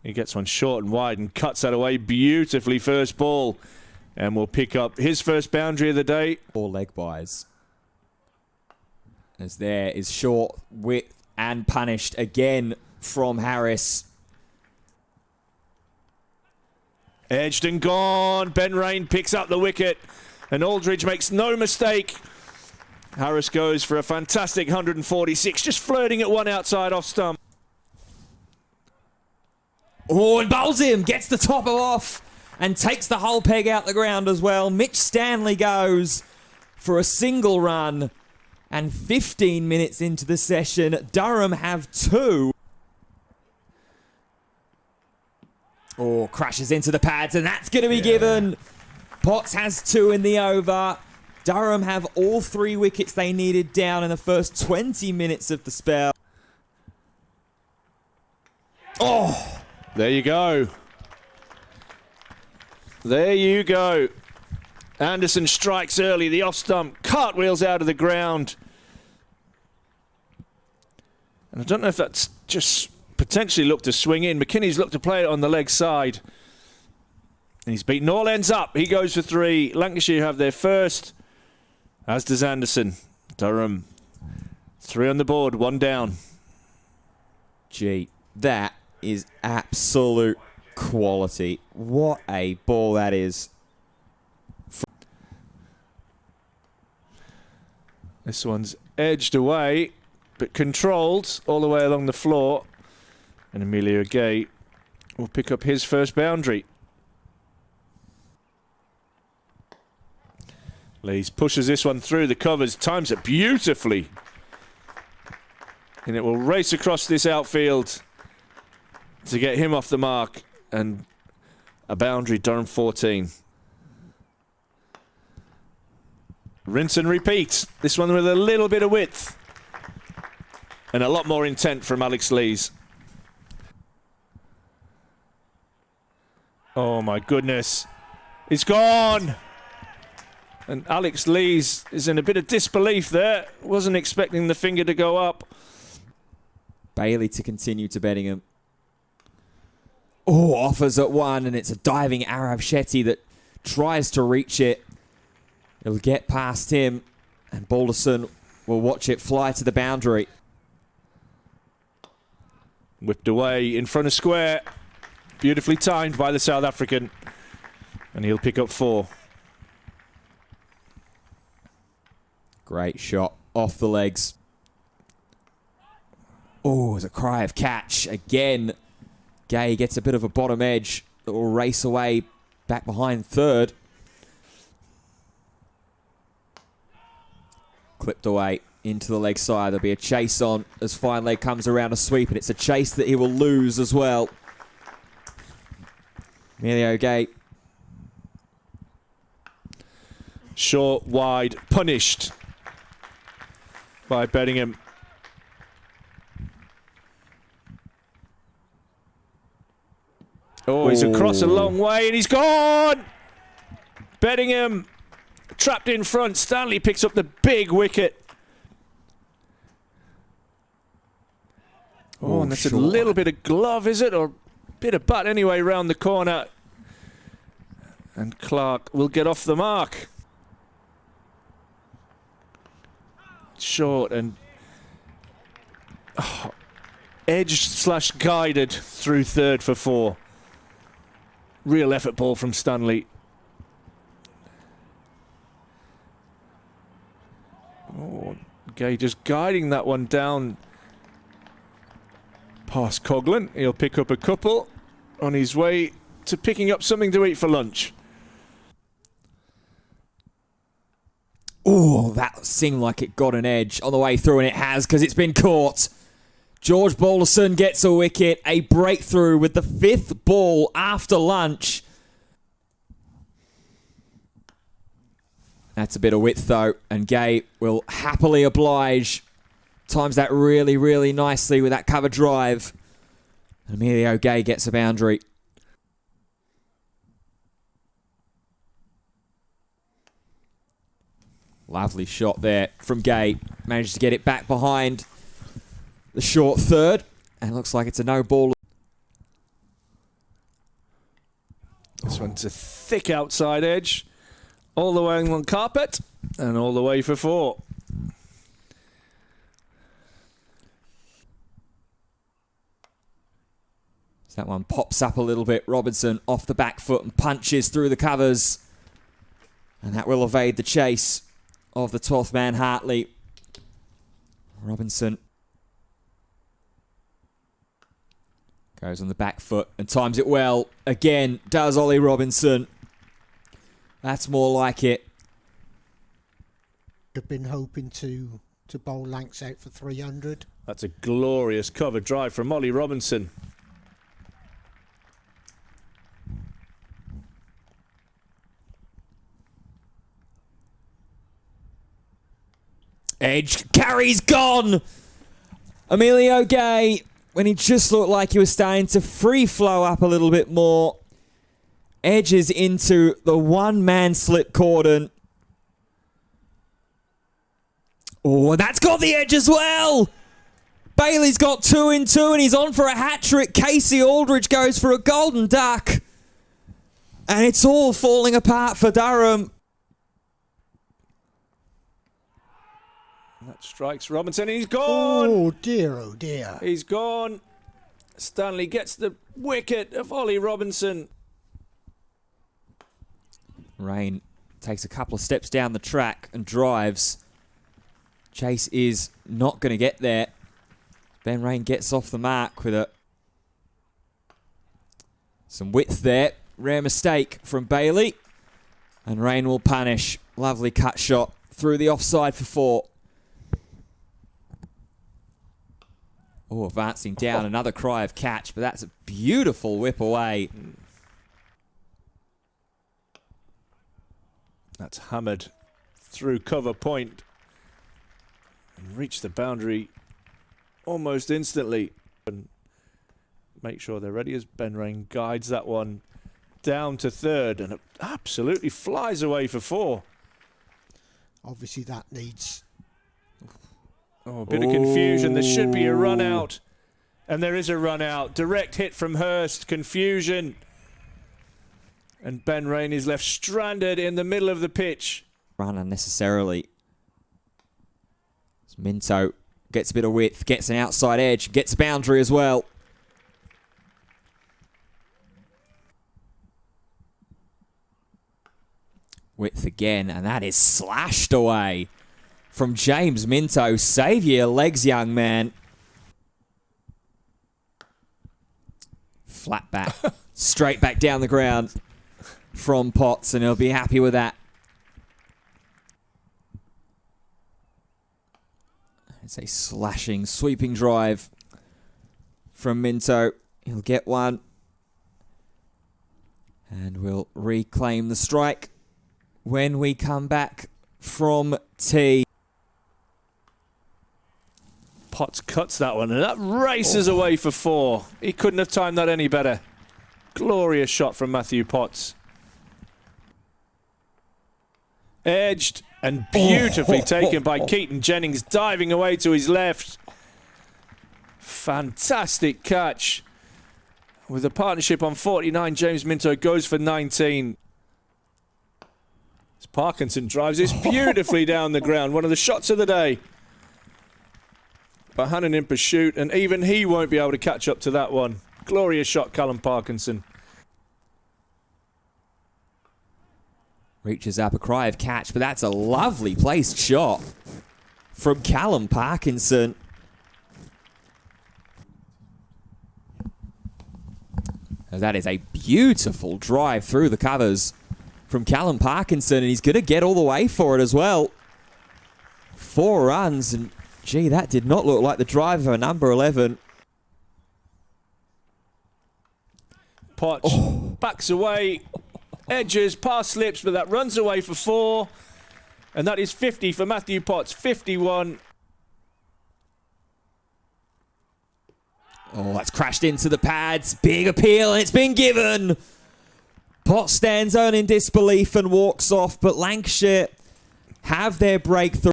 He gets one short and wide and cuts that away beautifully first ball. And will pick up his first boundary of the day. 4 leg byes. As there is short, width and punished again from Harris. Edged and gone. Ben Raine picks up the wicket. And Aldridge makes no mistake. Harris goes for a fantastic 146, just flirting at one outside off stump. Oh, and bowls him, gets the topper off and takes the whole peg out the ground as well. Mitch Stanley goes for a single run. And 15 minutes into the session, Durham have 2. Oh, crashes into the pads, and that's going to be given. Potts has 2 in the over. Durham have all 3 wickets they needed down in the first 20 minutes of the spell. Oh, there you go. There you go. Anderson strikes early, the off stump, cartwheels out of the ground. And I don't know if that's just potentially looked to swing in. McKinney's looked to play it on the leg side. And he's beaten all ends up. He goes for 3. Lancashire have their first, as does Anderson. Durham, 3 on the board, 1 down. Gee, that is absolute quality. What a ball that is. This one's edged away, but controlled all the way along the floor. And Emilio Gay will pick up his first boundary. Lees pushes this one through the covers, times it beautifully. And it will race across this outfield to get him off the mark. And a boundary, Durham 14. Rinse and repeat. This one with a little bit of width. And a lot more intent from Alex Lees. Oh my goodness. It's gone! And Alex Lees is in a bit of disbelief there. Wasn't expecting the finger to go up. Bailey to continue to Bettingham. Oh, offers at 1, and it's a diving Arab Shetty that tries to reach it. It'll get past him, and Balderson will watch it fly to the boundary. Whipped away in front of square. Beautifully timed by the South African. And he'll pick up 4. Great shot off the legs. Oh, there's a cry of catch. Again, Gay gets a bit of a bottom edge that will race away back behind third. Clipped away into the leg side. There'll be a chase on as fine leg comes around a sweep, and it's a chase that he will lose as well. Emilio Gay. Short, wide, punished by Bettingham. Oh, he's across a long way and he's gone! Bettingham trapped in front. Stanley picks up the big wicket. Oh, and that's a little bit of glove, is it? Or a bit of butt anyway round the corner. And Clark will get off the mark. Short and edged slash guided through third for 4. Real effort ball from Stanley. Oh, Gay just guiding that one down past Coghlan. He'll pick up a couple on his way to picking up something to eat for lunch. Oh, that seemed like it got an edge on the way through, and it has, because it's been caught. George Balderson gets a wicket, a breakthrough with the 5th ball after lunch. That's a bit of width though, and Gay will happily oblige. Times that really, really nicely with that cover drive. Emilio Gay gets a boundary. Lovely shot there from Gay. Managed to get it back behind the short third. And it looks like it's a no ball. This one's a thick outside edge. All the way on carpet and all the way for 4. So that one pops up a little bit. Robinson off the back foot and punches through the covers. And that will evade the chase of the 12th man, Hartley. Robinson goes on the back foot and times it well. Again, does Ollie Robinson. That's more like it. Have been hoping to bowl Lancs out for 300. That's a glorious cover drive from Ollie Robinson. Edge carries gone. Emilio Gay, when he just looked like he was starting to free flow up a little bit more, edges into the one-man slip cordon. Oh, and that's got the edge as well. Bailey's got 2 in 2 and he's on for a hat-trick. Casey Aldridge goes for a golden duck. And it's all falling apart for Durham. That strikes Robinson and he's gone. Oh dear, oh dear. He's gone. Stanley gets the wicket of Ollie Robinson. Raine takes a couple of steps down the track and drives. Chase is not going to get there. Ben Raine gets off the mark with some width there. Rare mistake from Bailey. And Raine will punish. Lovely cut shot through the offside for 4. Oh, advancing down. Another cry of catch, but that's a beautiful whip away. That's hammered through cover point and reached the boundary almost instantly. And make sure they're ready as Ben Raine guides that one down to 3rd and it absolutely flies away for 4. Obviously that needs... Oh, a bit of confusion. There should be a run out. And there is a run out. Direct hit from Hurst. Confusion. And Ben Raine is left stranded in the middle of the pitch. Run unnecessarily. Minto gets a bit of width, gets an outside edge, gets a boundary as well. Width again, and that is slashed away from James Minto. Save your legs, young man. Flat back. Straight back down the ground from Potts, and he'll be happy with that. It's a slashing, sweeping drive from Minto. He'll get one. And we'll reclaim the strike when we come back from tea. Potts cuts that one, and that races away for 4. He couldn't have timed that any better. Glorious shot from Matthew Potts. Edged and beautifully taken by Keaton Jennings, diving away to his left. Fantastic catch. With a partnership on 49, James Minto goes for 19. As Parkinson drives this beautifully down the ground. One of the shots of the day. Bohannon in pursuit, and even he won't be able to catch up to that one. Glorious shot, Callum Parkinson. Reaches up, a cry of catch, but that's a lovely placed shot from Callum Parkinson. And that is a beautiful drive through the covers from Callum Parkinson, and he's going to get all the way for it as well. 4 runs, and gee, that did not look like the drive of a number 11. Potts backs away, edges, past slips, but that runs away for 4. And that is 50 for Matthew Potts, 51. Oh, that's crashed into the pads. Big appeal, and it's been given. Potts stands on in disbelief and walks off, but Lancashire have their breakthrough.